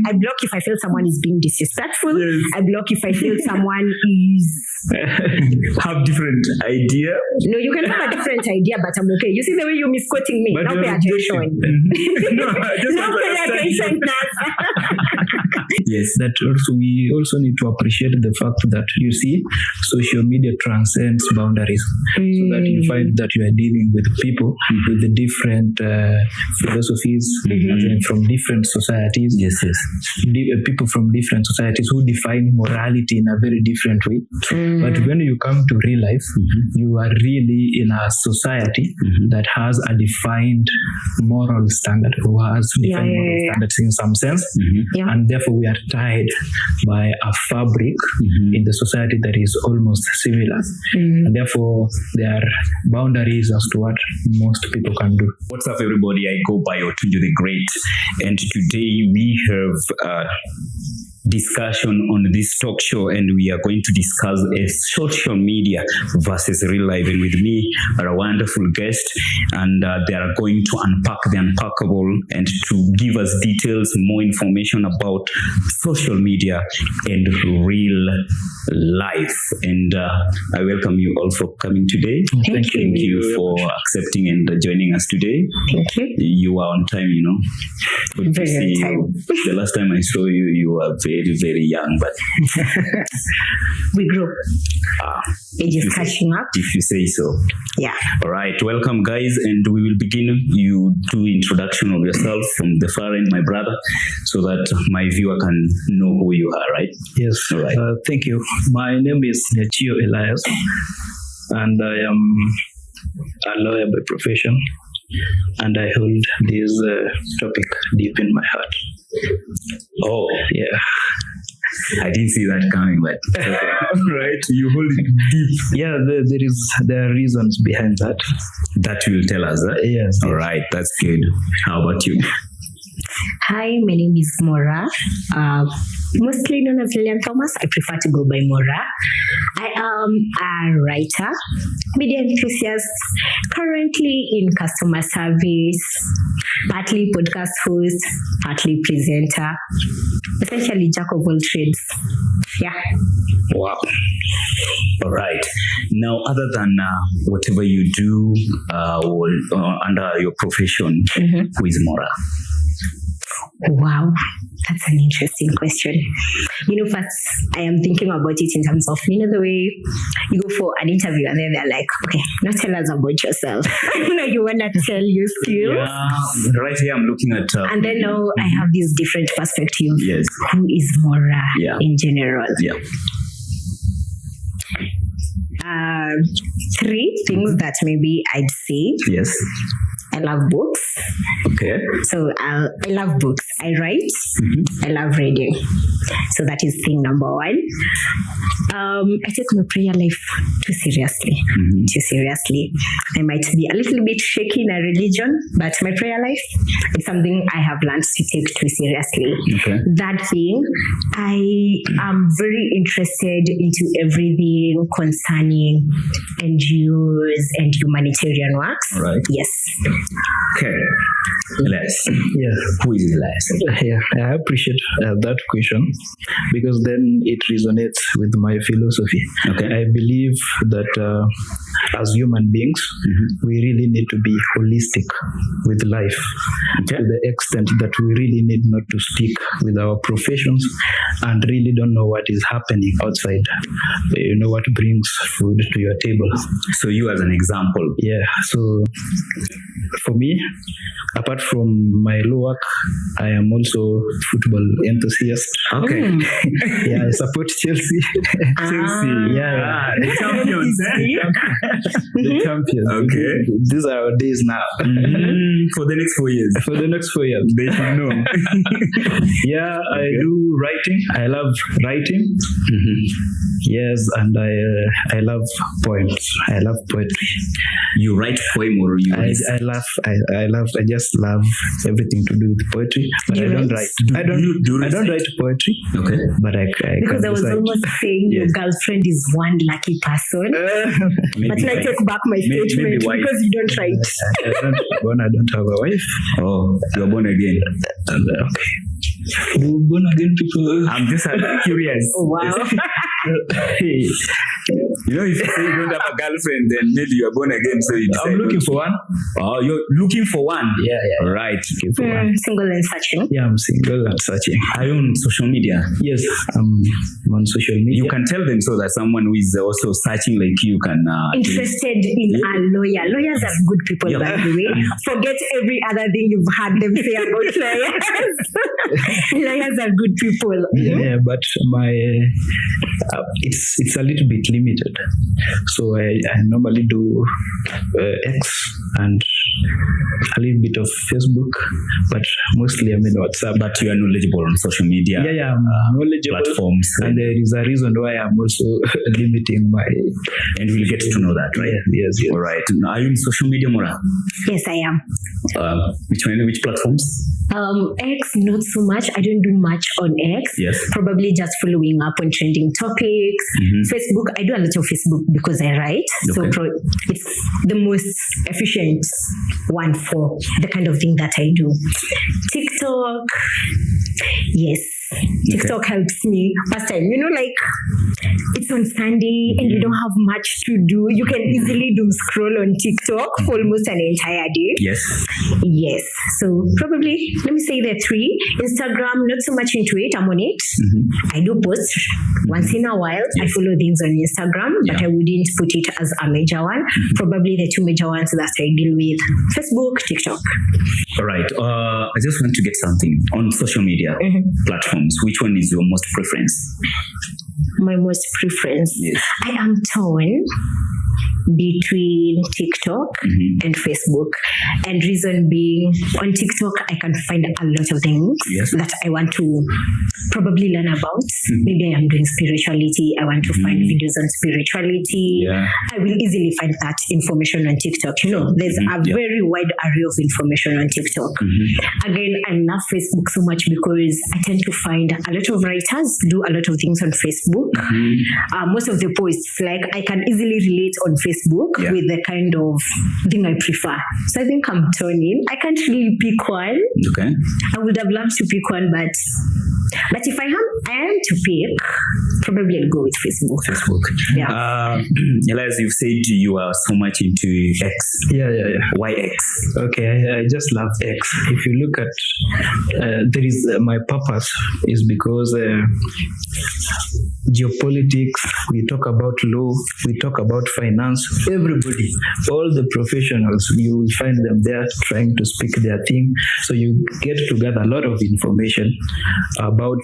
I block if I feel someone is being disrespectful. Yes. I block if I feel someone is have different idea. No, you can have a different idea, but I'm okay. You see the way you're misquoting me. But Now pay you're attention. No, I just Now want to pay understand. attention, Nas. Yes, that also we also need to appreciate the fact that you see social media transcends boundaries, so that you find that you are dealing with people with the different philosophies as in from different societies. Yes. People from different societies who define morality in a very different way. But when you come to real life, you are really in a society that has a defined moral standard, who has defined moral standards in some sense, Yeah. and therefore we are tied by a fabric in the society that is almost similar, and therefore there are boundaries as to what most people can do. What's up, everybody? I go by Otunjo the Great, and today we have discussion on this talk show, and we are going to discuss social media versus real life. And with me are a wonderful guest, and they are going to unpack the unpackable and to give us details, more information about social media and real life. And I welcome you all for coming today. Thank you. Thank you for accepting and joining us today. Thank you. You are on time, Good to Very see on time. you. The last time I saw you, you were very, very young, but We grow. Age is catching up. if you say so. Yeah. All right, welcome, guys, and we will begin. You do introduction of yourself from the far end, my brother, so that my viewer can know who you are, right? Yes, All right. thank you. My name is Nechio Elias, and I am a lawyer by profession, and I hold this topic deep in my heart. Oh, Yeah. I didn't see that coming, but okay. All right, you hold it deep. Yeah, there are reasons behind that. That you will tell us, huh? Yes. All right, that's good. How about you? Hi, my name is Mora. Mostly known as Lillian Thomas. I prefer to go by Mora. I am a writer, media enthusiast, currently in customer service, partly podcast host, partly presenter, essentially jack of all trades. Yeah. Wow. All right. Now, other than whatever you do under your profession, who is Mora? Wow, that's an interesting question. First, I am thinking about it in terms of, the way you go for an interview and then they're like, okay, now tell us about yourself. You want to tell your skills. Yeah, right here I'm looking at... And then now I have this different perspective. Yes. Who is Mora in general? Yeah. Three things that maybe I'd say. Yes. I love books. Okay. So I love books. I write. I love reading. So that is thing number one. I take my prayer life too seriously. Too seriously. I might be a little bit shaky in a religion, but my prayer life is something I have learned to take too seriously. Okay. That thing, I am very interested into everything concerning NGOs and humanitarian works. All right. Yes. Okay. Elias. Yeah. Who is Elias? Yeah, I appreciate that question, because then it resonates with my philosophy. Okay. I believe that as human beings, we really need to be holistic with life, Okay. to the extent that we really need not to stick with our professions and really don't know what is happening outside. What brings food to your table. So you as an example. Yeah, so for me, apart from my law work, I am also football enthusiast. Okay. Yeah, I support Chelsea. Chelsea. Yeah. The champions, The champions. Okay. These are our days now. For the next 4 years. For the next 4 years. They should know. Yeah, I do writing. I love writing. Yes, and I love poems. I love poetry. You write poem or you I just love everything to do with poetry, but I don't write. I don't write poetry. Okay. But I Because can I was recite. almost saying your girlfriend is one lucky person. But I take back my statement maybe wife. because you don't write. I don't have a wife. Oh, you're born again. Okay. Do born again people? I'm just curious. Oh, wow. Hey, You know, if you say you don't have a girlfriend, then maybe you are born again. So you decide I'm looking for one. Oh, you're looking for one. Yeah. Right. Looking for one. Single and searching. Yeah, I'm single and searching. Are you on social media? Yes, I'm on social media. You can tell them so that someone who is also searching like you can. Interested in a lawyer. Lawyers are good people, Yeah. by the way. Forget every other thing you've heard them say about lawyers. Lawyers are good people. Yeah, but my it's a little bit limited. So I normally do X and a little bit of Facebook, but mostly I'm in WhatsApp. But you are knowledgeable on social media. Yeah, I'm knowledgeable. Platforms. And there is a reason why I'm also limiting my. And we'll get to know that, right? Yes. All right. Now, are you in social media, Mora? Yes, I am. Which platforms? X, not so much. I don't do much on X. Yes. Probably just following up on trending topics. Facebook, I do a lot of Facebook because I write. So Okay. it's the most efficient one for the kind of thing that I do. TikTok, yes. TikTok helps me. First time, like it's on Sunday and you don't have much to do. You can easily doom scroll on TikTok for almost an entire day. Yes. Yes. So probably, let me say the three. Instagram, not so much into it. I'm on it. I do post once in a while. I follow things on Instagram, but I wouldn't put it as a major one. Probably the two major ones that I deal with: Facebook, TikTok. All right. I just want to get something on social media platforms. Which one is your most preference? My most preference. Yes. I am torn between TikTok and Facebook. And reason being, on TikTok, I can find a lot of things that I want to probably learn about. Maybe I am doing spirituality. I want to find videos on spirituality. Yeah. I will easily find that information on TikTok. There's a very wide array of information on TikTok. Again, I love Facebook so much because I tend to find a lot of writers do a lot of things on Facebook. Most of the posts, like I can easily relate on Facebook with the kind of thing I prefer. So I think I'm turning. I can't really pick one. Okay. I would have loved to pick one, but if I am to pick, probably I'll go with Facebook. Yeah. Elias, you've said you are so much into X. Yeah. Why X? Okay, I just love X. If you look at, there is my purpose is because geopolitics, we talk about law, we talk about finance, everybody, all the professionals, you will find them there trying to speak their thing. So you get to gather a lot of information about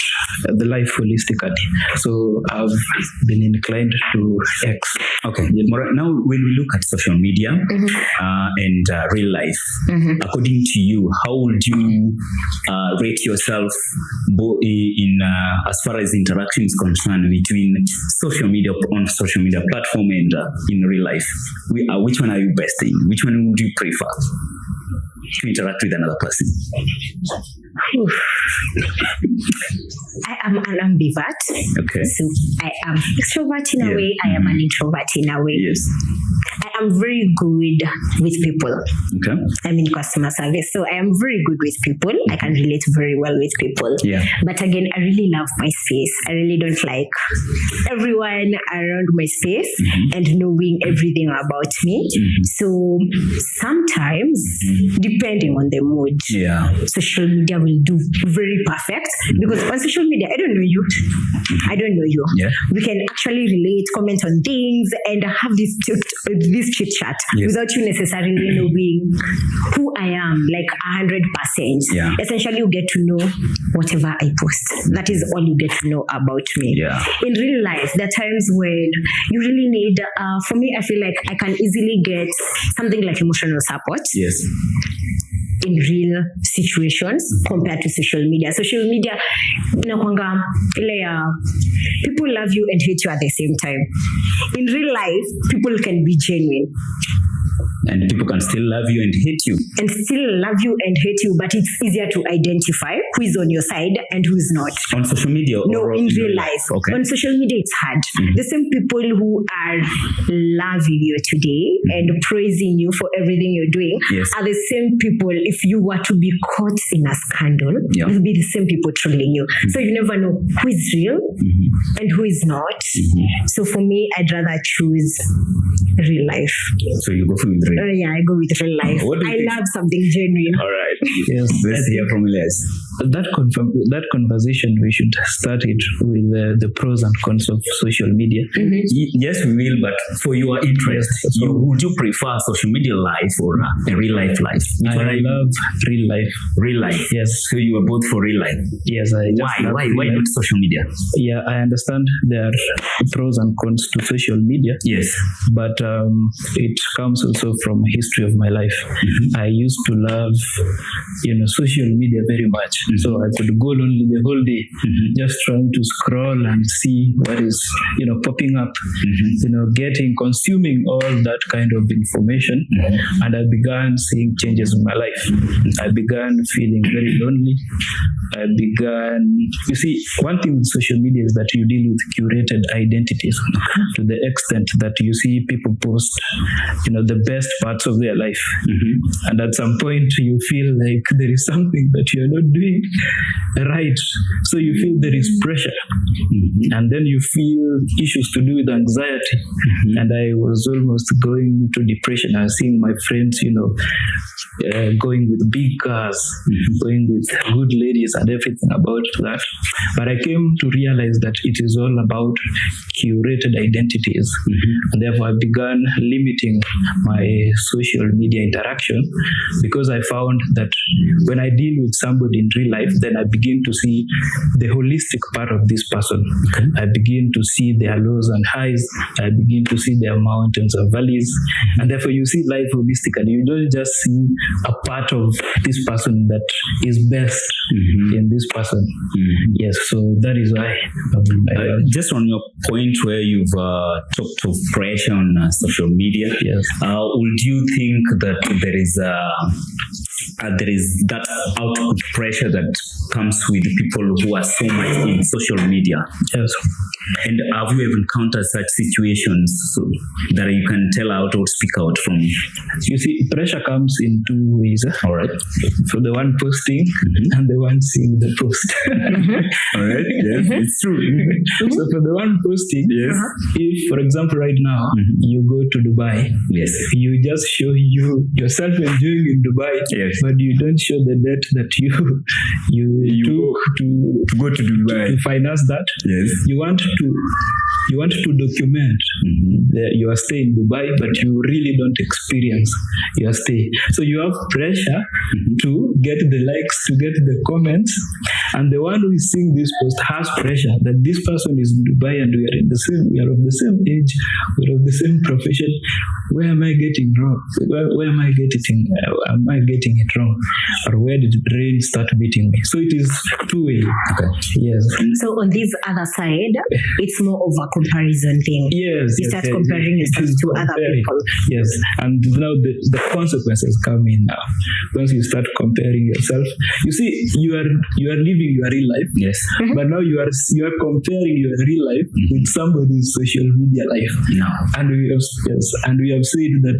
the life holistically. So I've been inclined to X. Okay. Now, when we look at social media and real life, according to you, how would you rate yourself in as far as interaction is concerned between social media on social media platform and in real life? Which one are you best in? Which one would you prefer to interact with another person? I am an ambivert. Okay. So I am extrovert in a way, I am an introvert in a way. Yes. I am very good with people. Okay. I'm in customer service, so I am very good with people. I can relate very well with people. Yeah. But again, I really love my space. I really don't like everyone around my space and knowing everything about me. So sometimes, depending on the mood, social media will do very perfect, because on social media, I don't know you. Yeah. We can actually relate, comment on things, and have this chit chat without you necessarily knowing who I am, like 100%. Yeah. Essentially, you get to know whatever I post. That is all you get to know about me. Yeah. In real life, there are times when you really need, for me, I feel like I can easily get something like emotional support. Yes. In real situations compared to social media. Social media, inakwanga ile ya people love you and hate you at the same time. In real life, people can be genuine. And people can still love you and hate you. and still love you and hate you, but it's easier to identify who is on your side and who is not. On social media? No, or in real life. Okay. On social media, it's hard. The same people who are loving you today and praising you for everything you're doing Yes. are the same people, if you were to be caught in a scandal, Yeah. will be the same people trolling you. So you never know who is real and who is not. So for me, I'd rather choose real life. So you go with real. Yeah, I go with real life. What do you I think? love something genuine. All right. Yes, Let's hear from Elias. that conversation, we should start it with the pros and cons of social media. Yes, we will, but for your interest, Yes, would you prefer social media life or a real life life? Which one I are you? love real life. Real life. Yes. So you are both for real life. Yes, I just love Why? real Why life. not social media? Yeah, I understand there are pros and cons to social media, Yes. but it comes also from history of my life. I used to love, social media very much. So I could go lonely the whole day, just trying to scroll and see what is, popping up, consuming all that kind of information. And I began seeing changes in my life. I began feeling very lonely. You see, one thing with social media is that you deal with curated identities to the extent that you see people post, the best parts of their life. And at some point you feel like there is something that you're not doing right. So you feel there is pressure. And then you feel issues to do with anxiety. And I was almost going into depression. I was seeing my friends, going with big cars, going with good ladies and everything about that. But I came to realize that it is all about curated identities. And therefore I began limiting my social media interaction, because I found that when I deal with somebody in real life, then I begin to see the holistic part of this person. I begin to see their lows and highs. I begin to see their mountains and valleys. And therefore you see life holistically. You don't just see a part of this person that is best in this person. Yes, so that is why. Just on your point where you've talked of pressure on social media, Yes. would you think that there is that output pressure that comes with people who are so much in social media? Yes. And have you ever encountered such situations that you can tell out or speak out from? You see, pressure comes in two ways. All right. For the one posting and the one seeing the post. All right. Yes, it's true. So for the one posting, Yes. if, for example, right now, you go to Dubai, Yes. you just show yourself enjoying in Dubai, Yes. but you don't show the debt that you took to Go to Dubai. to finance that. Yes. You want to document your stay in Dubai, but you really don't experience your stay. So you have pressure to get the likes, to get the comments, and the one who is seeing this post has pressure that this person is in Dubai and we are of the same age, we're of the same profession. Where am I getting wrong? Where am I getting it wrong? Or where did the brain start beating me? So it is two-way. Okay. Yes. So on this other side, it's more of a comparison thing. Yes. You yes, start yes, comparing it yourself is to other comparing. people. Yes. And now the consequences come in now. Once you start comparing yourself, you see, you are living your real life. Yes. But now you are comparing your real life with somebody's social media life. No. And we have said that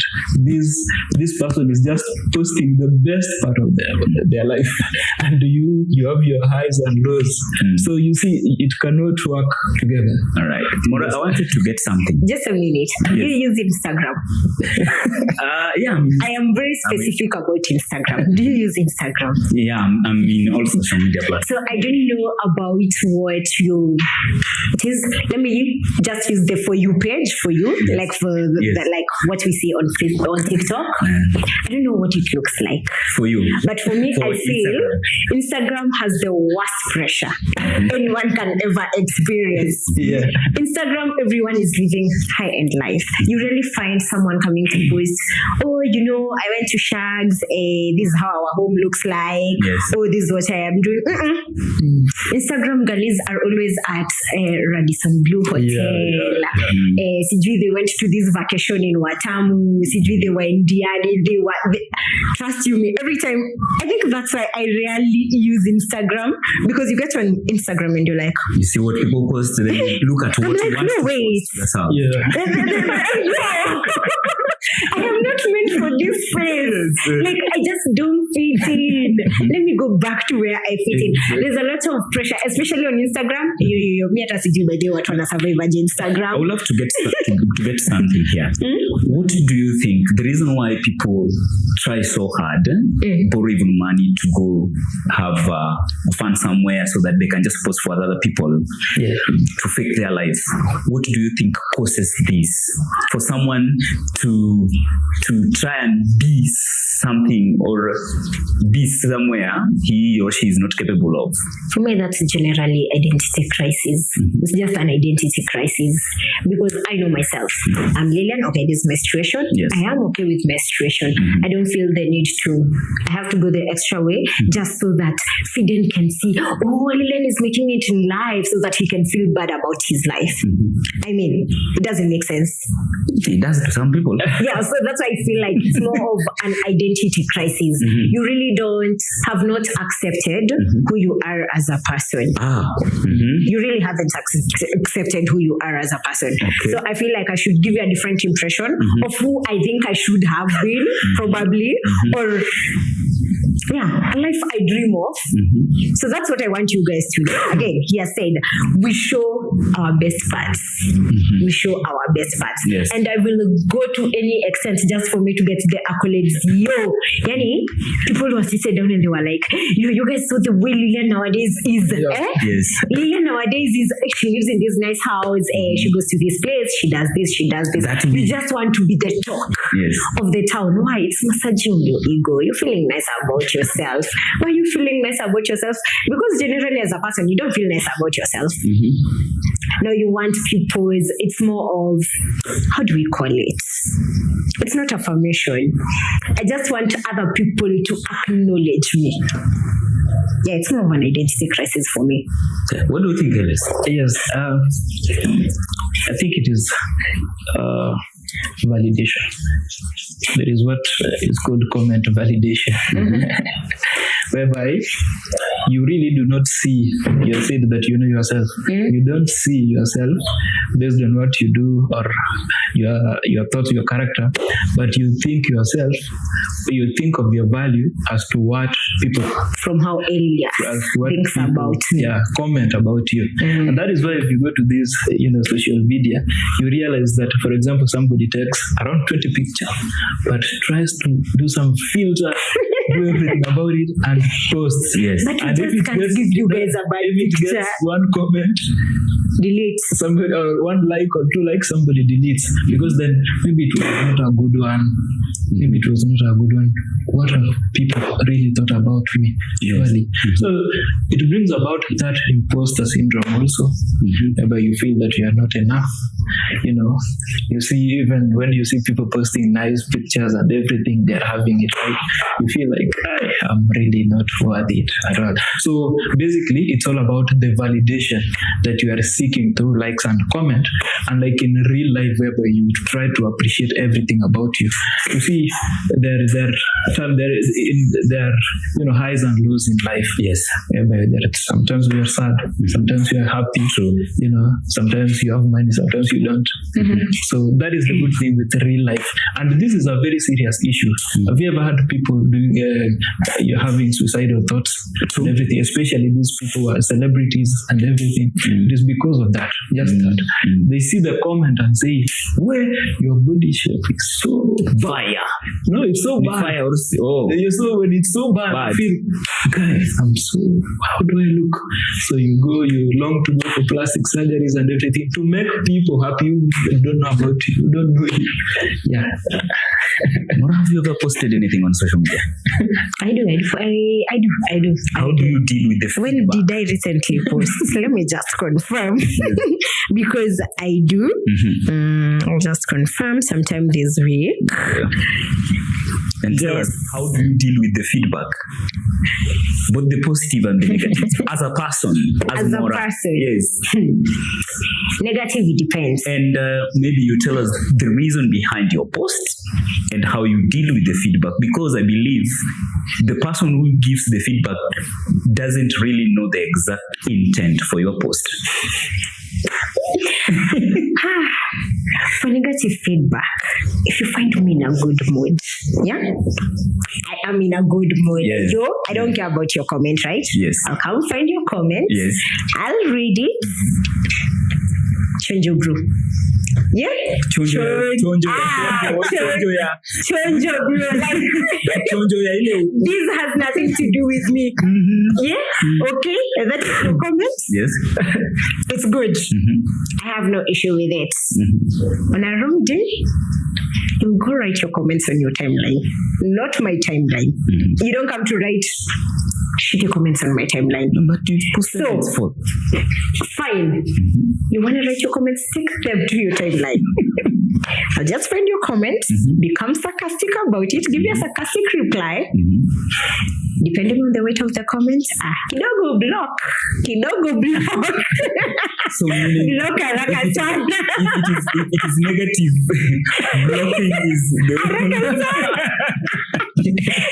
this person is just posting the best part of their life, and you have your highs and lows. So you see, it cannot work together. All right. Mora, I wanted to get something. Just a minute. Do you use Instagram? Yeah. I am very specific about Instagram. Do you use Instagram? Yeah. I'm in all social media platforms. So I don't know about what it is. Let me just use the For You page for you, Yes. like for Yes. like what we see on TikTok. I don't know what it looks like. for you. But for me, For I feel Instagram has the worst pressure anyone can ever experience. Yeah. Instagram, everyone is living high-end life. You really find someone coming to post, oh, you know, I went to Shags, this is how our home looks like. Yes. Oh, this is what I am doing. Instagram girlies are always at Radisson Blue Hotel. Sijui they went to this vacation in Watamu. Sijui they were in Diani. Trust you me, every time. I think that's why I rarely use Instagram, because you get on Instagram and you're like, You see what people post, then you look at what I'm you like, want no, to wait. post yourself. I am not meant for this place. Like, I just don't fit in. Let me go back to where I fit in. There's a lot of pressure, especially on Instagram. Me hata sijui by the way watu wana survive aje I Instagram. would love to get something here. What do you think the reason why people try so hard, borrow even money to go have fun somewhere so that they can just post for other people to fake their life? What do you think causes this? For someone to try and be something or be somewhere he or she is not capable of? For me, that's generally identity crisis. It's just an identity crisis, because I know myself. I'm Lillian. Okay, this is menstruation. Yes. I am okay with menstruation. I don't feel the need to. I have to go the extra way just so that Fiden can see, oh, Lillian is making it in life, so that he can feel bad about his life. I mean, it doesn't make sense. It does to some people. Yeah, so that's why I feel like it's more of an identity crisis. You really have not accepted who you are as a person. You really haven't accepted who you are as a person. Okay. So I feel like I should give you a different impression of who I think I should have been, probably, or a life I dream of. So that's what I want you guys to do. Again, he has said, we show our best parts. We show our best parts. Yes. And I will go to any extent just for me to get the accolades. Yani, people were sitting down and they were like, you guys saw the way Lillian nowadays is. Yes. Lillian nowadays is, she lives in this nice house, she goes to this place, she does this, she does this. You just want to be the talk of the town. Why? It's massaging your ego. You're feeling nice about yourself. Why are you feeling nice about yourself? Because generally as a person, you don't feel nice about yourself. No, you want people's, it's more of, how do we call it? It's not affirmation. I just want other people to acknowledge me. Yeah, it's more of an identity crisis for me. What do you think, Ellis? Yes, I think it is validation. There is what is called comment validation, whereby you really do not see. You said that you know yourself. You don't see yourself based on what you do or your thoughts, your character, but you think yourself. You think of your value as to what people from how Elias thinks people, about me. Comment about you, and that is why if you go to this, social media, you realize that, for example, somebody takes around 20 pictures, but tries to do some filter, do everything about it, and posts. Yes. But And he just can't give you guys a bad if it picture. gets one comment, Delete. somebody or one like or two likes, somebody deletes, because then maybe it was not a good one. Maybe it was not a good one. What have people really thought about me? Surely. So it brings about that imposter syndrome also, whereby you feel that you are not enough. You see, even when you see people posting nice pictures and everything, they're having it right, you feel like, I'm really not worth it at all. So basically, it's all about the validation that you are seeking through likes and comment. And like in real life, whereby you try to appreciate everything about you. You see, there are highs and lows in life. Yes. Whereby sometimes we are sad, sometimes we are happy. Sometimes you have money, sometimes you don't. So that is the good thing with real life, and this is a very serious issue. Have you ever had people doing you're having suicidal thoughts and everything, especially these people who are celebrities and everything? It is because of that. Just that they see the comment and say, "Well, your body shape is so Fire." No, it's so bad. Fire or When it's so bad, I feel, guys, how do I look? So you long to go for plastic surgeries and everything to make people happy. You don't know about you. You don't know you. Yeah. Nora, have you ever posted anything on social media? I do. How do you deal with the When feedback? did I recently post? Let me just confirm. Because I do. I'll just confirm sometime this week. And tell us, how do you deal with the feedback? Both the positive and the negative. As a person. As a Nora. person. Yes. Negative, it depends. And maybe you tell us the reason behind your post and how you deal with the feedback, because I believe the person who gives the feedback doesn't really know the exact intent for your post. For negative feedback, if you find me in a good mood, yeah, I am in a good mood. Yes. Yo, I don't care about your comment, right? Yes. I'll come find your comment. Yes. I'll read it. Change your group. Yeah. Chonjo ya ile. This has nothing to do with me. Yeah. Okay. That is your comments. Yes. It's good. I have no issue with it. On a wrong day, you go write your comments on your timeline, not my timeline. You don't come to write shitty comments on my timeline. But you posted So, it for. Fine. You want to write your comments, take them to your timeline. I'll just find your comment, become sarcastic about it, give you a sarcastic reply. Depending on the weight of the comment, kidogo block. So meaning, Block haraka sana. if it is negative, blocking is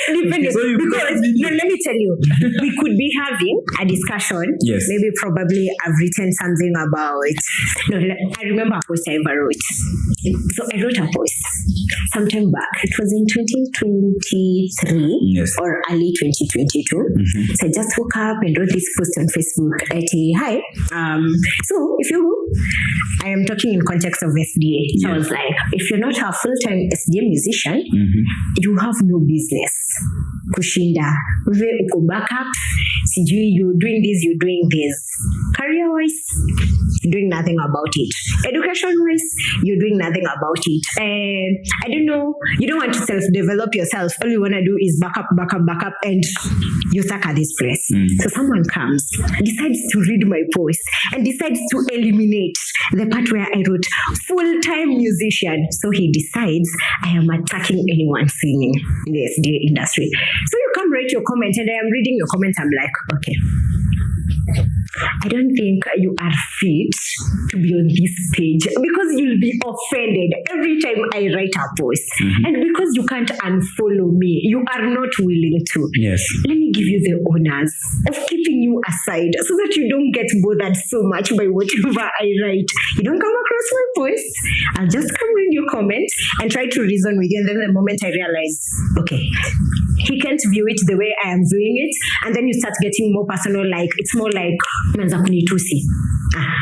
Depending. So you- Because, no, let me tell you, we could be having a discussion. Yes. Maybe probably I've written something about, I remember a post I ever wrote. So I wrote a post sometime back. It was in 2023 Yes. or early 2022. So I just woke up and wrote this post on Facebook. Hi. So I am talking in context of SDA. So I was like, if you're not a full-time SDA musician, you have no business kushinda we uko backup, sijui you're doing this. Career wise, you're doing nothing about it. Education wise, you're doing nothing about it. And I don't know, you don't want to self-develop yourself. All you want to do is back up, and you're stuck at this place. So someone comes, decides to read my post and decides to eliminate the part where I wrote full-time musician. So he decides I am attacking anyone singing in the SDA industry. So you come write your comment and I am reading your comment. I'm like, okay, I don't think you are fit to be on this page because you'll be offended every time I write a post. And because you can't unfollow me, you are not willing to. Yes. Let me give you the honors of keeping you aside so that you don't get bothered so much by whatever I write. You don't come across my posts. I'll just come read your comment and try to reason with you. And then the moment I realize, okay, he can't view it the way I am viewing it, and then you start getting more personal, like it's more like "Manza kunitusi."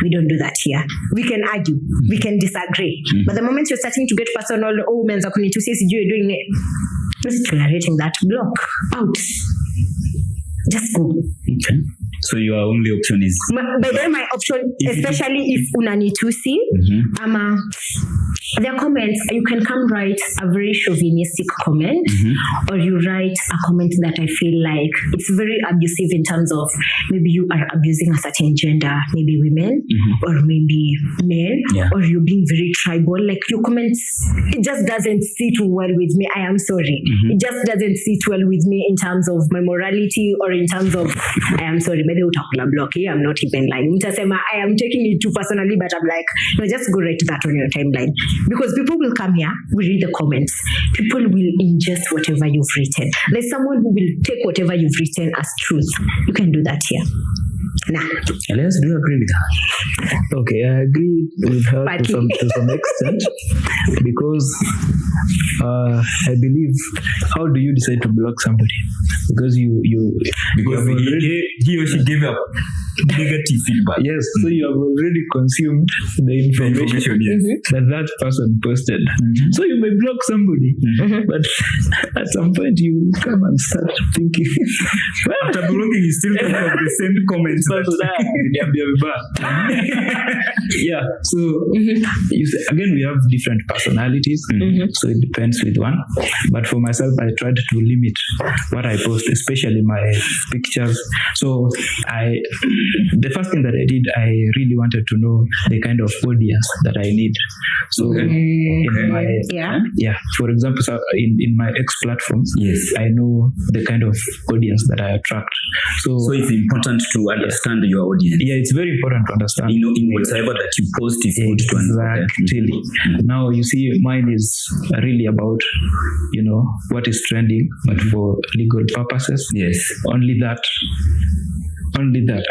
We don't do that here. We can argue, we can disagree, but the moment you're starting to get personal, oh "Manza kunitusi," you're doing it, just tolerating that, block out, just go. Okay. So your only option is By then my option, especially if unanitusi, their comments, you can come write a very chauvinistic comment, or you write a comment that I feel like it's very abusive in terms of maybe you are abusing a certain gender, maybe women, or maybe men, or you're being very tribal. Like your comments, it just doesn't sit well with me. I am sorry. It just doesn't sit well with me in terms of my morality or in terms of, I am sorry, by the utakula block here. I'm not even lying. I am taking it too personally, but I'm like, no, just go write that on your timeline. Because people will come here, we read the comments. People will ingest whatever you've written. There's someone who will take whatever you've written as truth. You can do that here. Nah. Elias, do you agree with her? Okay, I agree with her to some extent because I believe, how do you decide to block somebody? Because because he or she gave up. negative feedback. Yes, so you have already consumed the information yes. that person posted. So you may block somebody, but at some point you come and start thinking, After blocking, you still think of the same comments. yeah. So you see, again, we have different personalities, so it depends with one. But for myself, I tried to limit what I post, especially my pictures. So the first thing that I did, I really wanted to know the kind of audience that I need. So in my for example, so in my X platform, yes, I know the kind of audience that I attract. So it's important to understand your audience. Yeah, it's very important to understand. In whatever that you post is good to understand. Exactly. Now you see, mine is really about what is trending, but for legal purposes. Yes. Only that.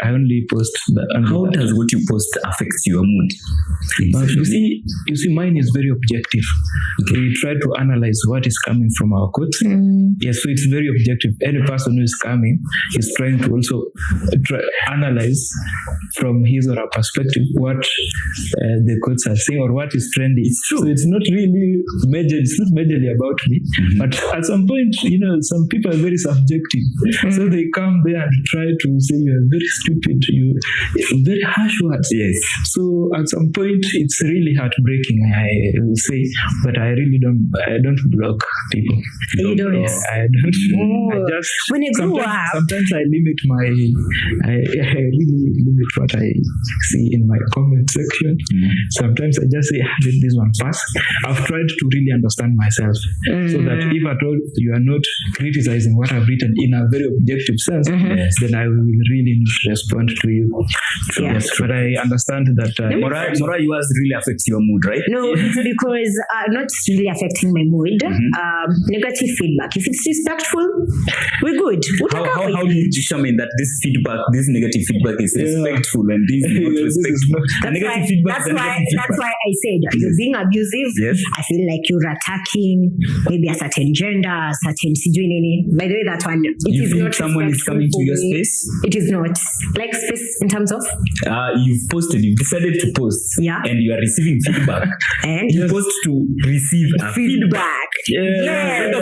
I only post that. How does what you post affect your mood? You see, mine is very objective. Okay. We try to analyze what is coming from our quotes. Yes, so it's very objective. Any person who is coming is trying to also analyze from his or her perspective what the quotes are saying or what is trending. It's true. So it's not really it's not majorly about me. But at some point, some people are very subjective. So they come there and try to say you are very stupid, very harsh words. Yes. So at some point, it's really heartbreaking, I will say, but I really don't block people. You don't? Yeah, I don't. I just, when I grew up, sometimes I limit I really limit what I see in my comment section. Sometimes I just say, let this one pass. I've tried to really understand myself so that if at all you are not criticizing what I've written in a very objective sense, then I will really not respond to you. So, yes, but I understand that Mora, yours really affects your mood, right? No, it's because not really affecting my mood. Negative feedback. If it's respectful, we're good. How do you determine that this negative feedback is respectful and this is not respectful? That's why I said you're being abusive. Yes. I feel like you're attacking maybe a certain gender, a certain situation. By the way, that one, you think someone is coming to your space? It is not. Like space in terms of? You've decided to post, and you are receiving feedback. And you post to receive feedback. Yes.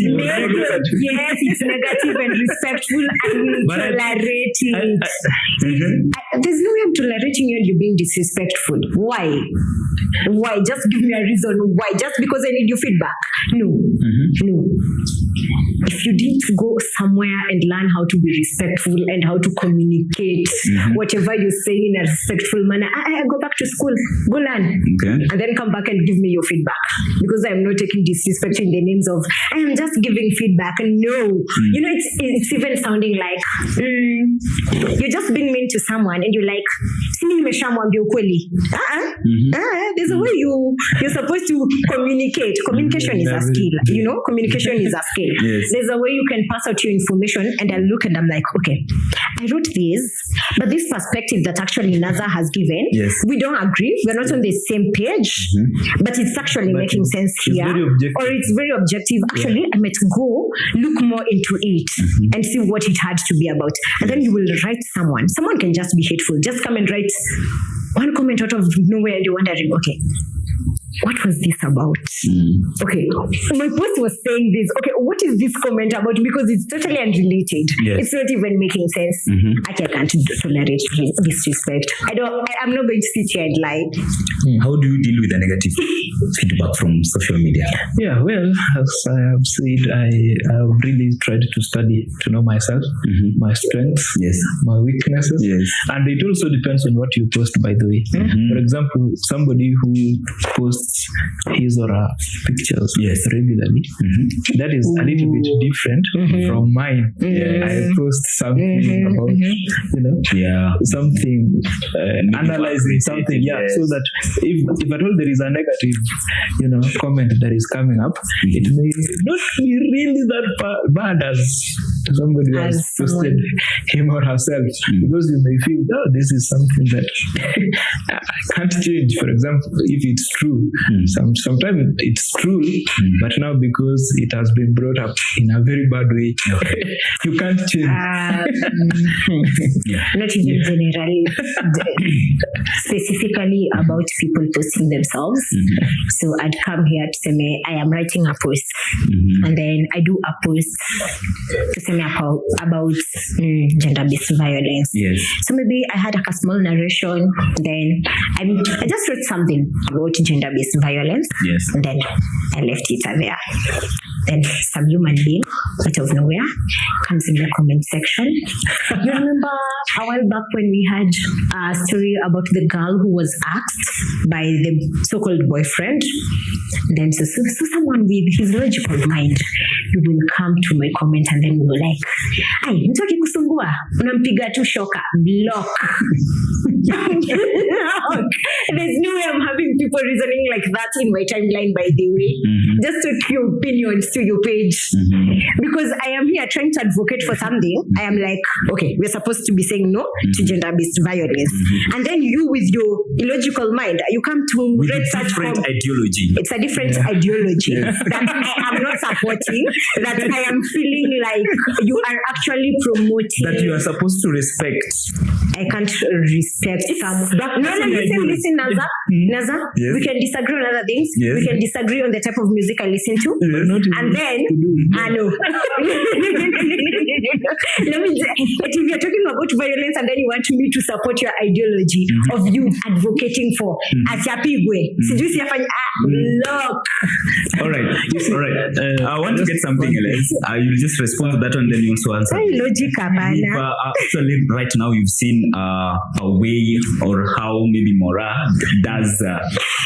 Yes, it's negative and respectful and tolerating. There's no way I'm tolerating you and you're being disrespectful. Why? Just give me a reason why. Just because I need your feedback? No. No. If you didn't go somewhere and learn how to be respectful and how to communicate whatever you're saying in a respectful manner, I go back to school, go learn, and then come back and give me your feedback, because I'm not taking disrespect in the names of I am just giving feedback. No, it's even sounding like you're just being mean to someone and you're like, there's a way you're supposed to communicate. Communication is a skill, communication is a skill. Yes. There's a way you can pass out your information, and I look and I'm like, okay, I wrote this, but this perspective that actually Naza has given, we don't agree. We're not on the same page, but it's actually making sense here, or it's very objective. Actually, I might go look more into it and see what it had to be about, and then you will write someone. Someone can just be hateful. Just come and write one comment out of nowhere, and you're wondering, okay, what was this about? Okay, my post was saying this. Okay, what is this comment about? Because it's totally unrelated. It's not even making sense. I can't tolerate disrespect. I'm not going to sit here and lie. How do you deal with the negative feedback from social media? Yeah, well, as I have said, I have really tried to study to know myself, my strengths, my weaknesses, and it also depends on what you post, by the way. For example, somebody who posts his or her pictures regularly, that is a little bit different from mine. I post something about something, analyzing something, so that if at all there is a negative comment that is coming up, it may not be really that bad as somebody has As posted him or herself, because you may feel, oh, this is something that I can't change. For example, if it's true, sometimes it's true, but now because it has been brought up in a very bad way, you can't change. Not even generally, specifically about people posting themselves. So I'd come here to say, I am writing a post, and then I do a post to say about gender-based violence. Yes. So maybe I had like a small narration, then I just wrote something about gender-based violence, Yes. and then I left it there. Then some human being out of nowhere comes in the comment section. You remember a while back when we had a story about the girl who was axed by the so-called boyfriend? Then so someone with his logical mind, you will come to my comment and then you will like, "Ai, mtu akikusumbua unampiga tu shoka, block." There's no way I'm having people reasoning like that in my timeline, by the way. Just take your opinions to your page. Because I am here trying to advocate for something. I am like, okay, we're supposed to be saying no to gender-based violence. And then you with your illogical mind, you come to With read a such different form. ideology. It's a different ideology that I am not supporting, that I am feeling like you are actually promoting. That you are supposed to respect. I can't respect someone. No, listen, Naza. Yes. We can disagree on other things. Yes. We can disagree on the type of music I listen to. And then, I know. Let me say, if you're talking about violence and then you want me to support your ideology of you advocating for asiapigwe, sijui siyafanya, block. All right. I want to get something else. You'll just respond to that one, then you also answer. Very logical, If, actually, right now you've seen a way or how maybe Mora does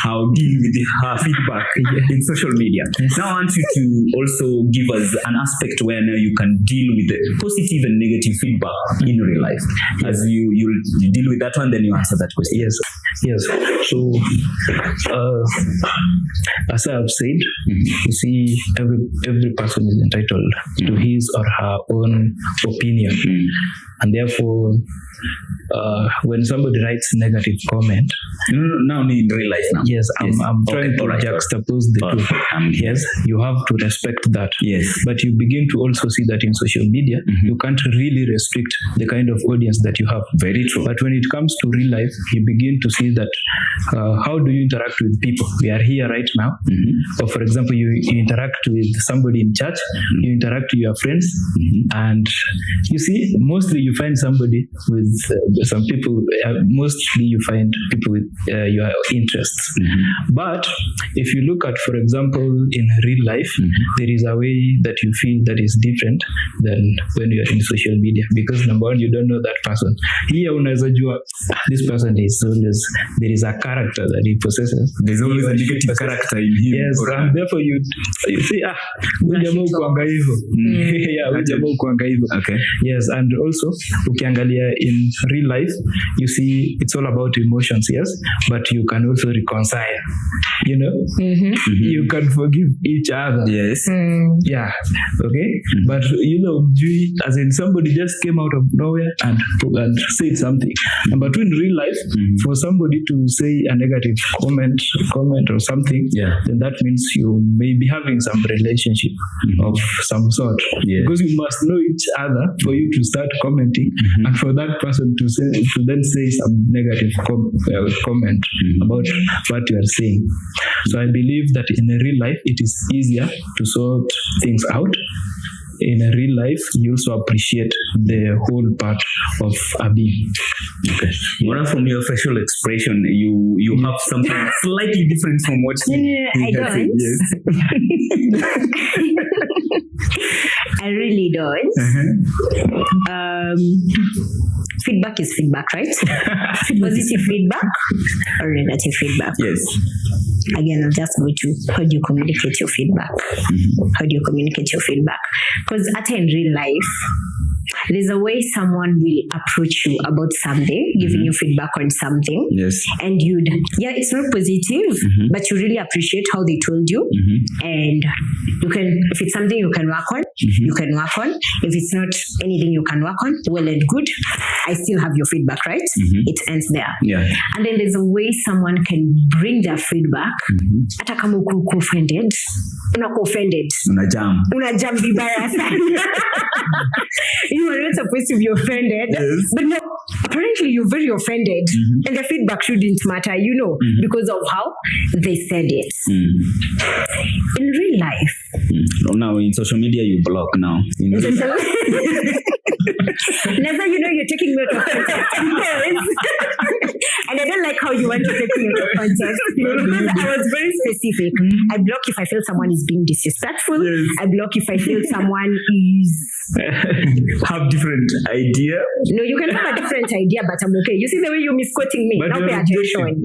how deal with her feedback in social media. Now I want you to also give us an aspect where now you can deal with the positive and negative feedback in real life. As you deal with that one, then you answer that question. Yes. So, as I have said, you see, every person is entitled to his or her own opinion, and therefore, when somebody writes negative comment, now in real life now. Yes, I'm trying to right. juxtapose the two. Yes, you have to respect that. Yes. But you begin to also see that in social media, you can't really restrict the kind of audience that you have. Very true. But when it comes to real life, you begin to see that how do you interact with people? We are here right now. Or for example, you interact with somebody in church, you interact with your friends, and you see, mostly you find somebody with some people, mostly you find people with your interests. But if you look at, for example, in real life, there is a way that you feel that is different than when you are in social media. Because number one, you don't know that person. Here, unaweza jua, this person is always, there is a character that he possesses. There's always a negative character in him. Yes, and therefore you see, huyu jamaa ukuanga hivyo. Yeah, huyu jamaa ukuanga hivyo. Okay. Yes, and also, ukiangalia in real life, you see it's all about emotions, yes, but you can also reconcile, you know, you can forgive each other. Yes. Yeah, okay. But you know, as in somebody just came out of nowhere and said something. But in real life, for somebody to say a negative comment or something, then that means you may be having some relationship of some sort. Because you must know each other for you to start commenting, and for that person to then say some negative comment about what you are saying. So I believe that in a real life, it is easier to sort things out. In a real life, you also appreciate the whole part of a being. Okay. Mora, from your facial expression, you have something slightly different from what I don't. Yes. I really don't. Feedback is feedback, right? Positive feedback or negative feedback. Yes. Again, I'll just go to how do you communicate your feedback? How do you communicate your feedback? Because in real life, there's a way someone will approach you about something, giving you feedback on something. Yes. And it's not positive, but you really appreciate how they told you. And you can, if it's something you can work on, you can work on. If it's not anything you can work on, well and good. I still have your feedback, right? It ends there. Yeah. And then there's a way someone can bring their feedback. Hata kama uko offended, unakuwa offended. Unajam vibaya sana. You are not supposed to be offended. Yes. But no, apparently you're very offended. And the feedback shouldn't matter, because of how they said it. In real life. Now in social media you block now. Never, you're taking me out of context. And I don't like how you want to take me out of context. Because I was very specific. I block if I feel someone is being disrespectful. Yes. I block if I feel someone is... have different idea. No, you can have a different idea, but I'm okay. You see the way you're misquoting me? But now pay attention.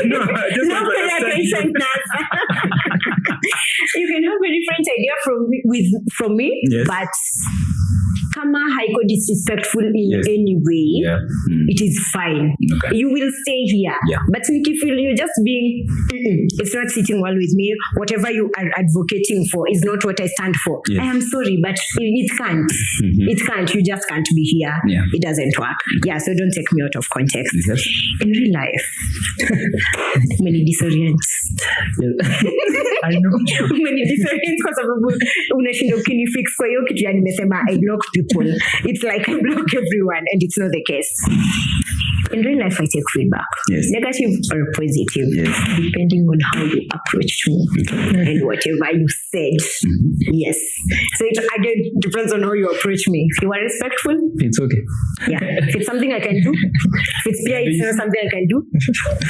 No, I just now want to pay attention, understand. Nasa. You can have a different idea from me, Yes. but kama haiko disrespectful in any way, it is fine. Okay. You will stay here. Yeah. But if you feel you're just being, it's not sitting well with me, whatever you are advocating for is not what I stand for. Yes. I am sorry, but it can't. It can't. You just can't be here. Yeah. It doesn't work. Yeah, so don't take me out of context. Yes. In real life, many disorients. I know. Many disorients kwa sababu unashinda ukinifix kwa hiyo kitu ya nimesema I block people. It's like I block everyone and it's not the case. In real life, I take feedback. Yes. Negative or positive, depending on how you approach me and whatever you said. Yes. So it again depends on how you approach me. If you are respectful, It's okay. yeah. If it's something I can do, if it's not something I can do,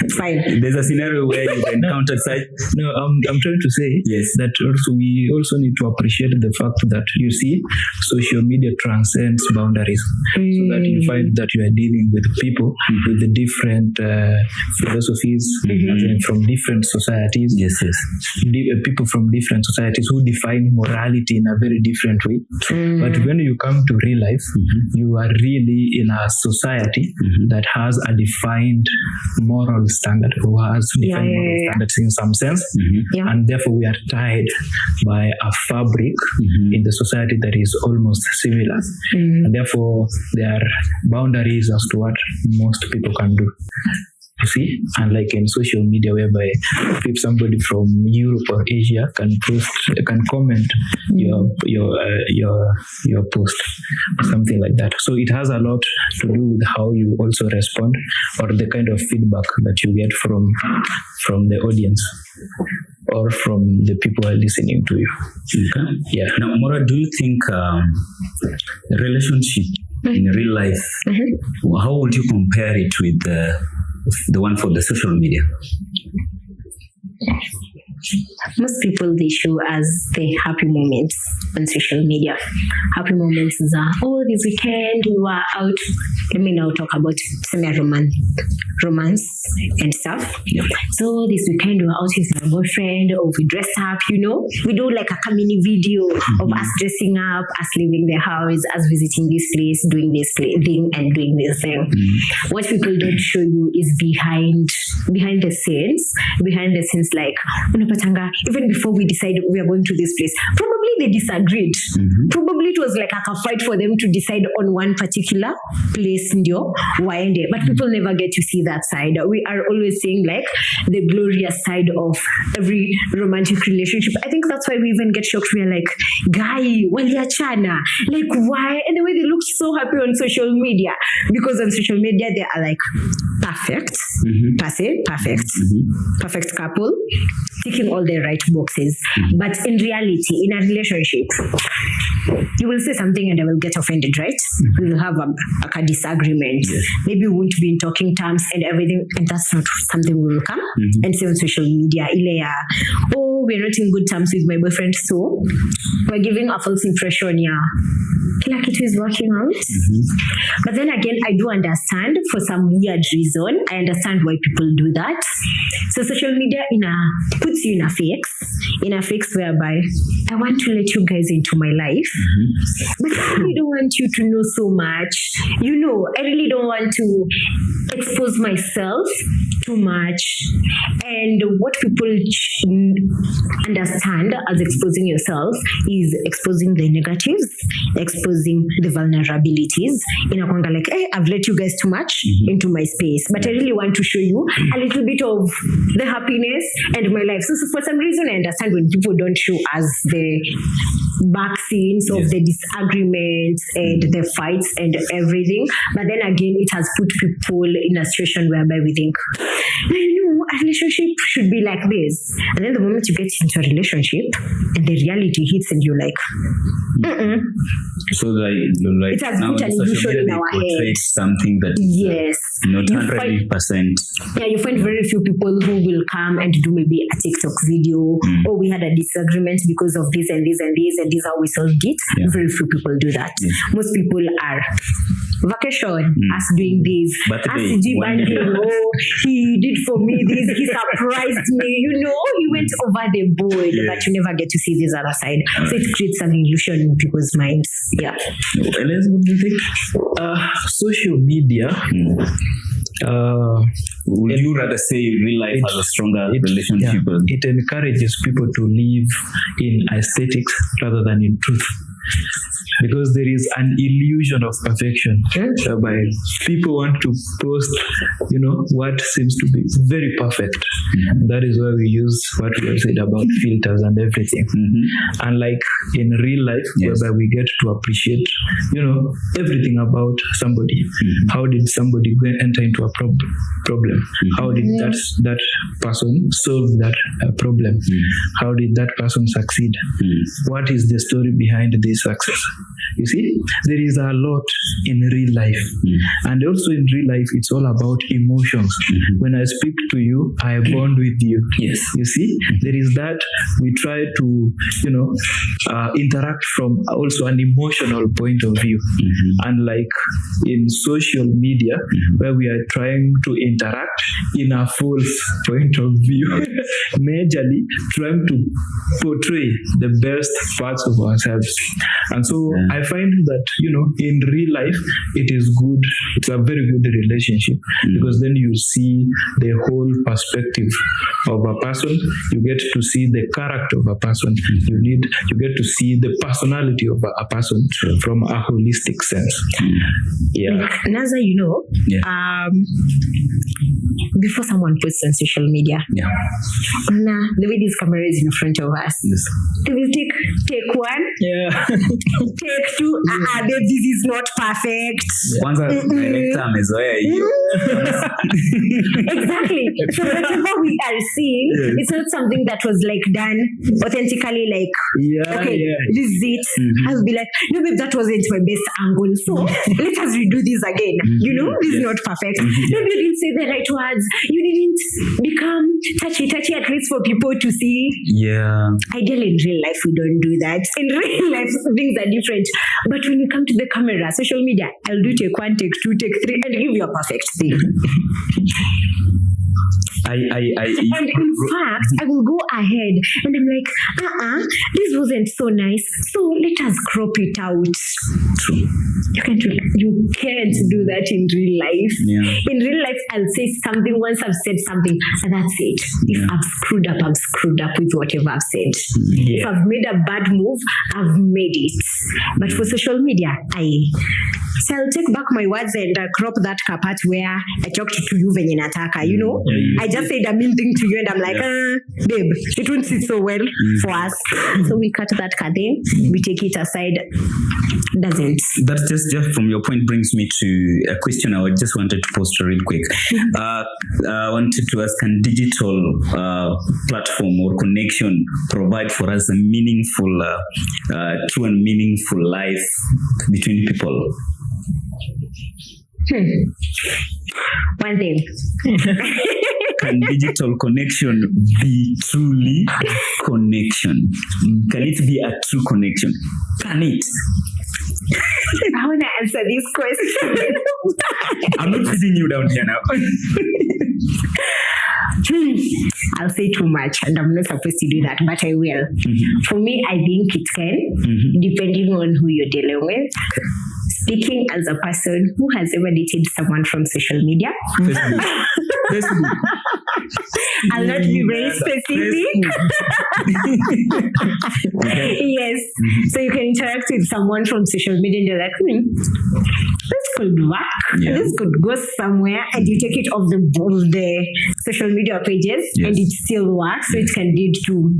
it's fine. There's a scenario where you encountered such. No, I'm trying to say Yes. that we also need to appreciate the fact that you see social media transcends boundaries, so that you find that you are dealing with people with the different philosophies, as in from different societies. Yes. People from different societies who define morality in a very different way. But when you come to real life, you are really in a society that has a defined moral standard, who has defined moral standards in some sense, Yeah. and therefore we are tied by a fabric in the society that is almost similar, and therefore there are boundaries as to what most people can do. You see, unlike in social media, whereby if somebody from Europe or Asia can comment your post, something like that. So it has a lot to do with how you also respond, or the kind of feedback that you get from the audience or from the people who are listening to you. Okay. Yeah. Now, Mora, do you think the relationship in real life, how would you compare it with the one for the social media? Most people, they show us the happy moments on social media. Happy moments are, this weekend we were out. Let me now talk about romance and stuff. Yep. So this weekend we were out with my boyfriend, or we dressed up, we do like a mini video of us dressing up, us leaving the house, us visiting this place, doing this thing and doing this thing. What people don't show you is behind the scenes, like unapatanga, even before we decided we are going to this place, probably they disagreed. Probably it was like a fight for them to decide on one particular place ndio waende, but people never get to see that side. We are always saying like the glorious side of every romantic relationship. I think that's why we even get shocked. We are like, guy, waliachana, like why? And the way they look so happy on social media, because on social media they are like perfect, perfect couple, ticking all the right boxes. But in reality, in a relationship, you will say something and I will get offended, right? We will have a disagreement. Maybe we won't be in talking terms and everything, and that's not something we will come and say on social media. We're not in good terms with my boyfriend, so we're giving a false impression. kila kitu is working out. But then again, I do understand for some weird reason. I understand why people do that. So social media puts you in a fix whereby I want to let you guys into my life, but I really don't want you to know so much. I really don't want to expose myself too much. And what people understand as exposing yourself is exposing the negatives, exposing the vulnerabilities. Inakwanga like, hey, I've let you guys too much into my space, but I really want to show you a little bit of the happiness and my life. So for some reason, I understand when people don't show us the back scenes of the disagreements and the fights and everything. But then again, it has put people in a situation whereby we think, a relationship should be like this. And then the moment you get into a relationship and the reality hits and you're like, So like it has now put an social illusion media, in they our portray head. something that Yes. not You 100%. You find very few people who will come and do maybe a TikTok video, or we had a disagreement because of this and this and this, and this is how we solved it. Yeah. Very few people do that. Most people are vacation, us doing this, Birthday, us doing one day. he did for me this, he surprised me, he went over the board, but you never get to see this other side. So it creates an illusion in people's minds. Yeah. Elias, what do you think? Social media. Would you rather say real life has a stronger relationship? It encourages people to live in aesthetics rather than in truth. Because there is an illusion of perfection whereby people want to post, what seems to be very perfect. That is why we use what we have said about filters and everything. Unlike in real life, whereby we get to appreciate, everything about somebody. How did somebody go and enter into a problem? How did that person solve that problem? How did that person succeed? What is the story behind this success? You see, there is a lot in real life. And also in real life, it's all about emotions. When I speak to you, I bond with you. Yes. You see, there is that. We try to, interact from also an emotional point of view. Unlike in social media, where we are trying to interact in a false point of view, majorly trying to portray the best parts of ourselves. And so I find that, in real life, it is good. It's a very good relationship because then you see the whole perspective of a person. You get to see the character of a person. You get to see the personality of a person from a holistic sense. Yeah. Naza, before someone posts on social media, the way this camera is in front of us, they will take one, take two. Babe, this is not perfect. Kwanza director amezoea hiyo. Exactly. So whatever we are seeing, it's not something that was like done authentically. Like, this is it. I will be like, no, babe, that wasn't my best angle. So let us redo this again. This is not perfect. Maybe you didn't say the right words. You didn't become touchy at least for people to see. Yeah. Ideally, in real life, we don't do that. In real life, things are different. But when you come to the camera, social media, I'll do take one, take two, take three, and give you a perfect thing. And in fact, I will go ahead and I'm like, this wasn't so nice. So let us crop it out. True. You can't do that in real life. Yeah. In real life, I'll say something once I've said something, and that's it. If I've screwed up with whatever I've said. If I've made a bad move, I've made it. But for social media, I'll take back my words and crop that part where I talked to you venye nataka, I just said a mean thing to you and I'm like, babe, it won't sit so well for us. So we cut that thing, we take it aside. Doesn't. That's just from your point brings me to a question I just wanted to post real quick. I wanted to ask, can digital platform or connection provide for us a meaningful, true and meaningful life between people? One thing. Can digital connection be truly connection? Can it be a true connection? Can it? I want to answer this question. I'm not sitting you down here now. I'll say too much, and I'm not supposed to do that, but I will. For me, I think it can, depending on who you're dealing with. Speaking as a person who has ever dated someone from social media, Facebook. I'll not be very specific. Yes. So you can interact with someone from social media and you're like, this could work. Yeah. This could go somewhere, and you take it off the social media pages, Yes. and it still works. So it can lead to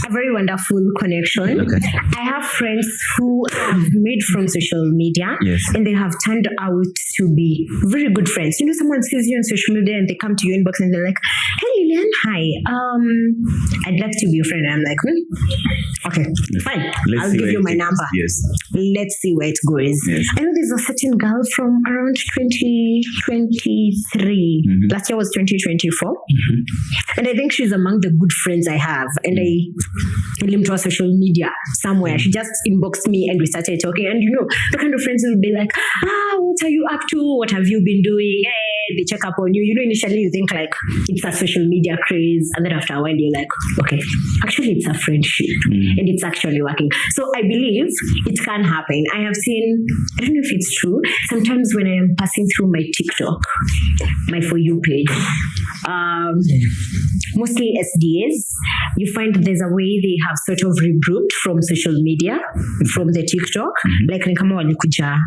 a very wonderful connection. Okay. I have friends who have made from social media, Yes. and they have turned out to be very good friends. You know, someone sees you on social media and they come to your inbox and they're like, hey Lillian, hi, I'd like to be your friend. And I'm like, okay, fine. I'll give you my number. Yes. Let's see where it goes. Yes. I know there's a certain girl from around 2023. Last year was 2024. And I think she's among the good friends I have. And I linked to her social media somewhere. She just inboxed me and we started talking. And you know, the kind of friends who will be like, what are you up to? What have you been doing? Hey, they check up on you. You know, initially you think like it's a social media craze. And then after a while you're like, okay, actually it's a friendship. And it's actually working. So I believe it can happen. I have seen, I don't know if it's true, sometimes when I am passing through my TikTok, my For You page, mostly SDAs, you find there's a way they have sort of regrouped from social media, from the TikTok, like ni kama walikuja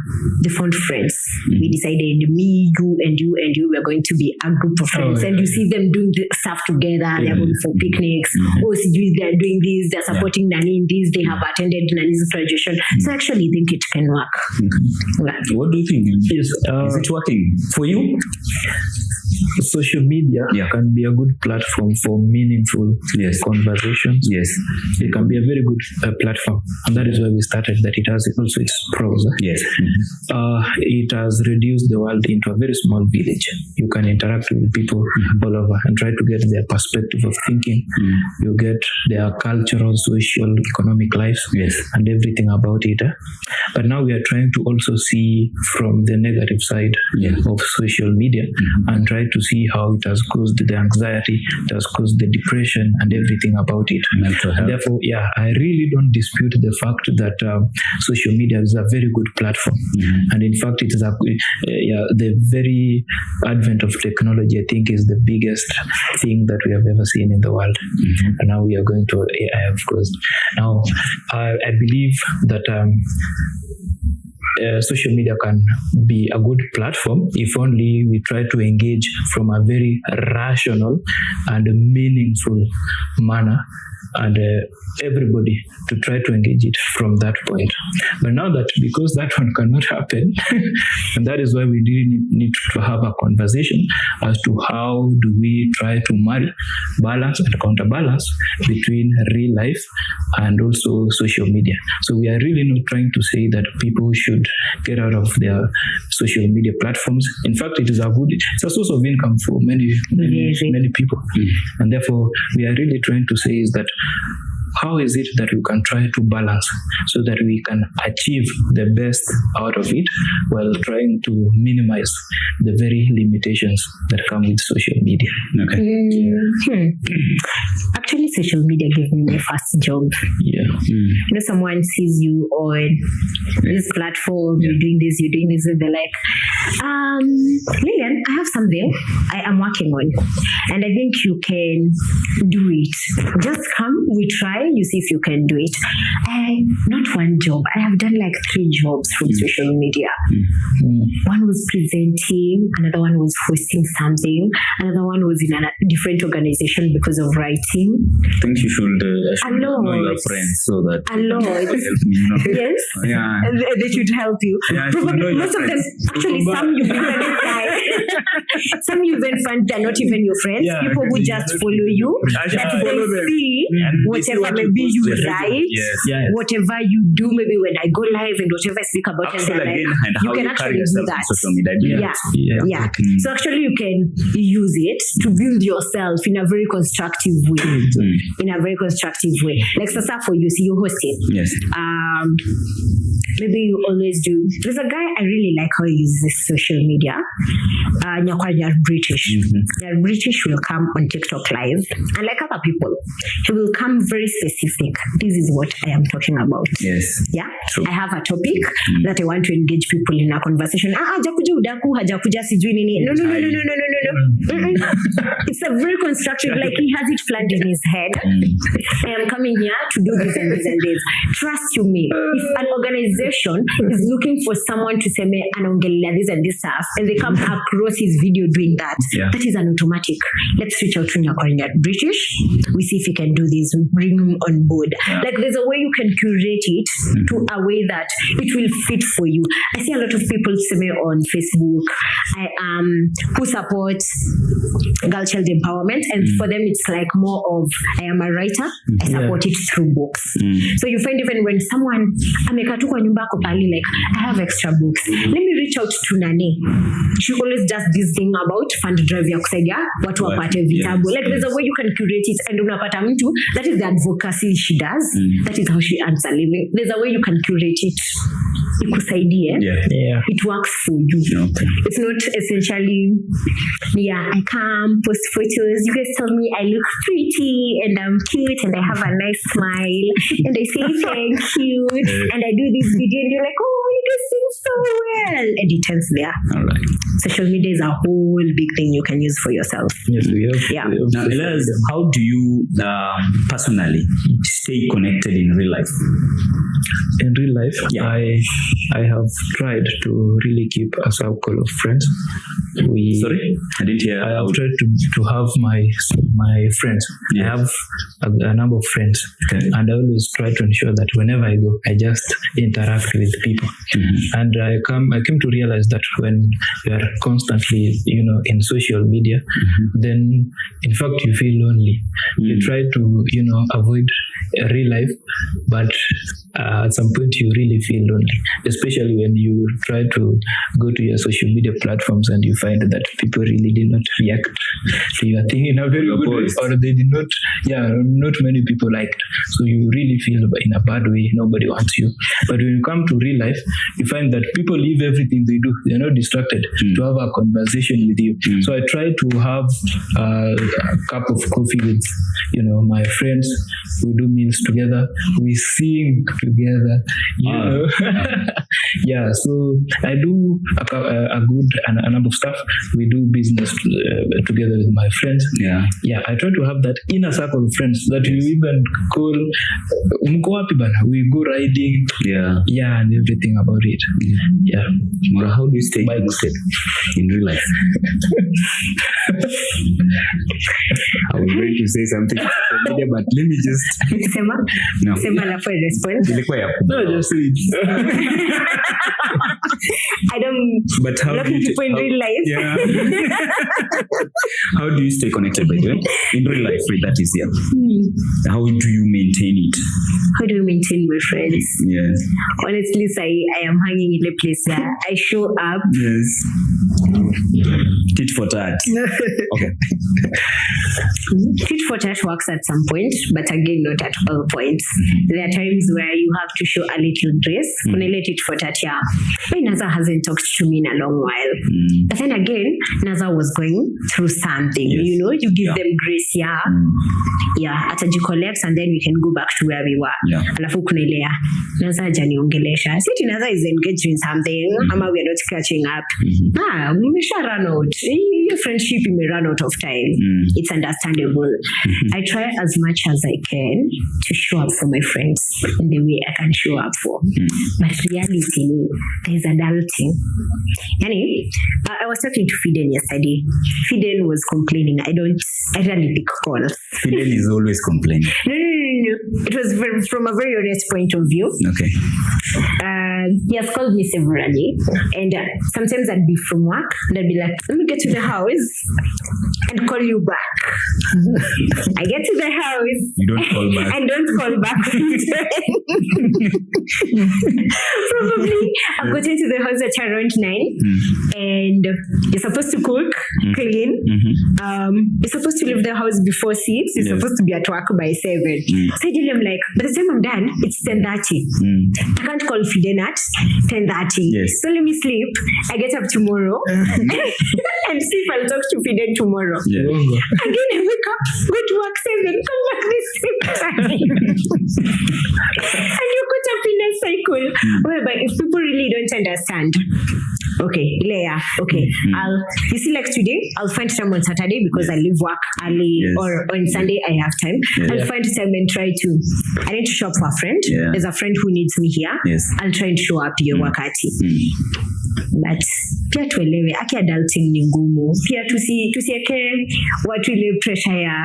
the font friends. We decided me, you, and you, and you were going to be a group of friends, and you see them doing the stuff together. They're going for picnics. Oh, they're doing this. They're supporting Nani in this. They have attended Nani's graduation. So I actually think it can work. Yeah. What do you think? Yes, Is it working for you? social media can be a good platform for meaningful conversations. Yes. It can be a very good platform, and that is why we started that. It has also its pros. Yes. It has reduced the world into a very small village. You can interact with people all over and try to get their perspective of thinking. You get their cultural, social, economic lives, and everything about it. But now we are trying to also see from the negative side of social media and try to see how it has caused the anxiety, it has caused the depression and everything about it. Mental health. Therefore, I really don't dispute the fact that social media is a very good platform. And in fact, it is the very advent of technology, I think, is the biggest thing that we have ever seen in the world. And now we are going to AI, of course. Now, I believe that social media can be a good platform if only we try to engage from a very rational and meaningful manner, and everybody to try to engage it from that point. But now that, because that one cannot happen, and that is why we really need to have a conversation as to how do we try to marry, balance and counterbalance between real life and also social media. So we are really not trying to say that people should get out of their social media platforms. In fact, it's a source of income for many people. And therefore, we are really trying to say is that how is it that we can try to balance so that we can achieve the best out of it while trying to minimize the very limitations that come with social media? Okay. Actually, social media gave me my first job. You know, someone sees you on this platform, you're doing this, and they're like, Lillian, I have something I am working on, and I think you can do it. Just come, we try, you see if you can do it. Not one job. I have done like 3 jobs from social media. One was presenting, another one was hosting something, another one was in a different organization because of writing. I think you should know your friends so that a lot. help me, you know? Yes. Yeah. They should help you. Yeah, probably most of them, actually, some you even find, some you even find they're not even your friends. People who just follow you, that they see whatever maybe you write, whatever you do, maybe when I go live and whatever I speak about, and they're like, you can actually do that. So actually, you can use it to build yourself in a very constructive way. Like Sasa, for you see you host it. Yes. Maybe you always do. There's a guy I really like how he uses social media. They're British. They're British, will come on TikTok live, and like other people, he will come very specific. This is what I am talking about. Yes. Yeah. True. I have a topic that I want to engage people in a conversation. Hajakuja udaku, hajakuja sijui nini. No. It's a very constructive, like he has it planned in his head. I am coming here to do this and this and this. Trust you me. If an organization is looking for someone to say anongelea this and this stuff, and they come across his video doing that, that is an automatic. Let's reach out to Nyakwarinya British. We see if he can do this. We bring him on board. Like there's a way you can curate it to a way that it will fit for you. I see a lot of people say on Facebook, who support girl child empowerment, and for them it's like more of I am a writer, I support it through books. So you find even when someone ameka tu kwa nyumba yako pali, like I have extra books, let me reach out to Nani. She always does this thing about fund drive ya kusaidia watu wapate vitabu. Like there's a way you can curate it, and unapata mtu, that is the advocacy she does, that is how she earns a living. There's a way you can curate it ikusaidie. It works for you. It's not essentially I come post photos, you guys tell me I look pretty and I'm cute and I have a nice smile and I say thank you and I do this video and you're like, oh, you guys sing so well, and it ends there. All right. Social media is a whole big thing you can use for yourself. Yes, we have. Now, Elias, how do you personally stay connected in real life? In real life, I have tried to really keep a circle of friends. Sorry, I didn't hear. I have tried to have my friends. I have a number of friends, and I always try to ensure that whenever I go, I just interact with people. And I came to realize that when you are constantly, in social media, then in fact you feel lonely. You try to, avoid real life, but at some point you really feel lonely, especially when you try to go to your social media platforms and you find that people really did not react to your thing in a very good way, or they did not, not many people liked. So you really feel in a bad way, nobody wants you. But when you come to real life, you find that people leave everything they do. They're not distracted to have a conversation with you. So I try to have a cup of coffee with, my friends. We do meals together. We sing together. So I do a number of stuff. We do business together with my friends. I try to have that inner circle of friends that you even call mko wapi bana, we go riding, and everything about it. Mora, how do you stay connected in real life? I was going to say something, but let me just Sema alafu I respond. No, just say it. I don't. But how do you people in real life? How do you stay connected, by the way, in real life? That is How do you maintain it? How do you maintain my friends? Honestly, I am hanging in a place where I show up. Tit for tat. Okay. Tit for tat works at some point, but again, not at all points. There are times where you have to show a little grace. When I let it for tat, Naza hasn't talked to me in a long while. But then again, Naza was going through something. You give them grace, ataji collects, and then we can go back to where we were. Alafu kunelea Naza hajaniongelesha. Siti Naza is engaged in something, ama we are not catching up. Mmesha run out. Your friendship may run out of time. It's understandable. I try as much as I can to show up for my friends in the way I can show up for. But reality, there's adulting. I was talking to Fiden yesterday. Fiden was complaining. I rarely pick calls. Fiden is always complaining. No. It was from a very honest point of view. Okay. He has called me severally, and sometimes I'd be from work and I'd be like, let me get to the house and call you back. I get to the house. You don't call back. And don't call back. Probably I've gotten to the house at around 9 and you're supposed to cook, clean. You're supposed to leave the house before 6. You're supposed to be at work by 7. So ideally I'm like, by the time I'm done, it's 10:30. I can't call Fiden at 10:30. Yes. So let me sleep. I get up tomorrow and see if I'll talk to Fiden tomorrow. Yeah. Again, I wake up, go to work 7, come back the same time. And you're caught up in a cycle. Whereby if people really don't understand, okay, Leah, okay, you see, like today, I'll find time on Saturday because I leave work early, or on Sunday I have time. I'll find time and try to, I need to shop for a friend. There's a friend who needs me here. I'll try and show up your wakati. But pia tuelewe, aki adulting ni ngumu. Pia tusieke watu ile pressure ya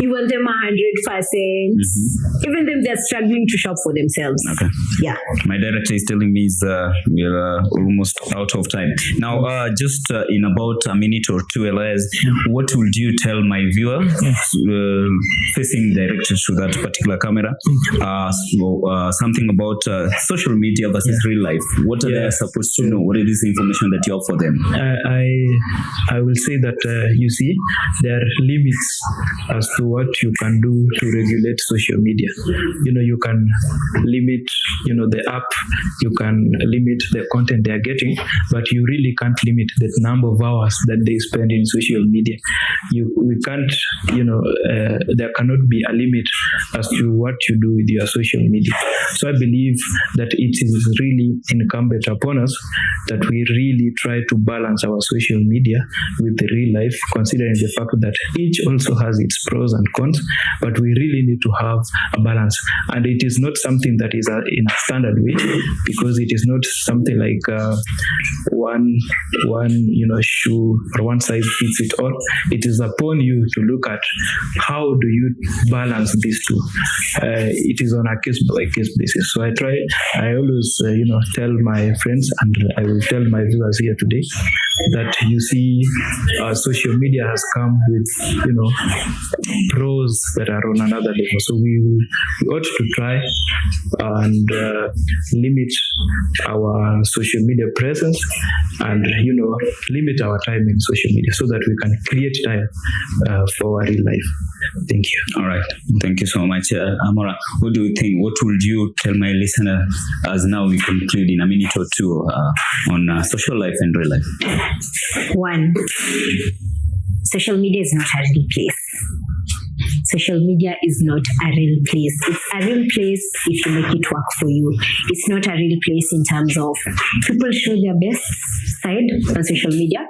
you want them 100%. Even them, they're struggling to shop for themselves. Okay. Yeah. My director is telling me we're almost out of time. Now, just in about a minute or two, Elias, what would you tell my viewer facing directed to that particular camera? Something about social media versus real life. What are they supposed to know? What is this information that you have for them? I will say that you see, there are limits as to what you can do to regulate social media. You can limit, the app, you can limit the content they are getting, but you really can't limit the number of hours that they spend in social media. We can't, there cannot be a limit as to what you do with your social media. So I believe that it is really incumbent upon us that we really try to balance our social media with the real life, considering the fact that each also has its pros and cons, but we really need to have a balance. And it is not something that is in a standard way, because it is not something like one shoe or one size fits it all. It is upon you to look at how do you balance these two. It is on a case by case basis. So I always tell my friends, and I will tell my viewers here today, that you see social media has come with pros that are on another level. So we ought to try and limit our social media presence and limit our time in social media so that we can create time for our real life. Thank you. All right. Thank you so much. Amora, what do you think? What would you tell my listener as now we conclude in a minute or two on social life and real life? 1, social media is not a real place. Social media is not a real place. It's a real place if you make it work for you. It's not a real place in terms of people show their best side on social media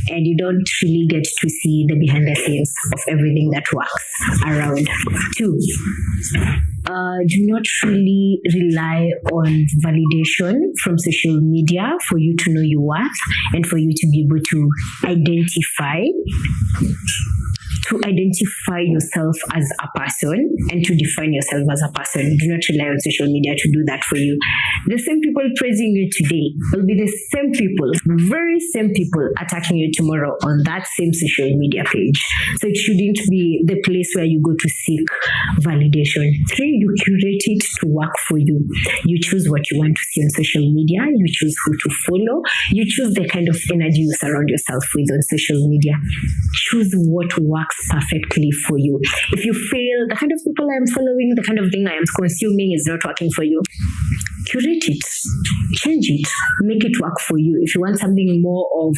and you don't really get to see the behind the scenes of everything that works around. 2, do not really rely on validation from social media for you to know your worth and for you to be able to identify yourself as a person and to define yourself as a person. Do not rely on social media to do that for you. The same people praising you today will be the same people, very same people attacking you tomorrow on that same social media page. So it shouldn't be the place where you go to seek validation. 3, you curate it to work for you. You choose what you want to see on social media. You choose who to follow. You choose the kind of energy you surround yourself with on social media. Choose what works perfectly for you. If you feel the kind of people I am following, the kind of thing I am consuming is not working for you, curate it, change it, make it work for you. If you want something more of,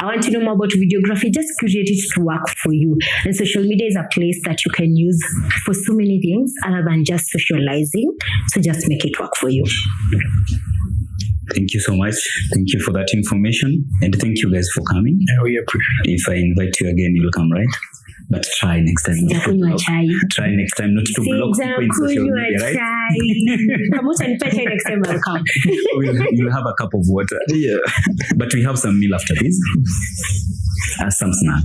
I want to know more about videography, just curate it to work for you. And social media is a place that you can use for so many things other than just socializing. So just make it work for you. Thank you so much. Thank you for that information. And thank you guys for coming. We appreciate it. If I invite you again, you'll come, right? But try next time. Try next time not to block people in social media, right? Next time I'll come. You'll have a cup of water. Yeah. But we have some meal after this. Some snack.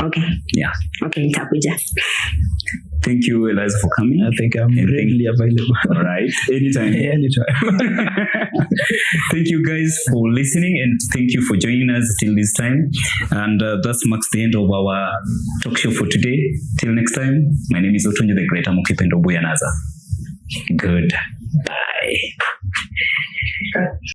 Okay. Yeah. Okay, nitakuja. Thank Thank you, Eliza, for coming. I think I'm readily available. All right. Anytime. Anytime. Thank you guys for listening, and thank you for joining us till this time. And that marks the end of our talk show for today. Till next time, my name is Otunje the Great. Amukipendo Buyanaza. Good. Bye.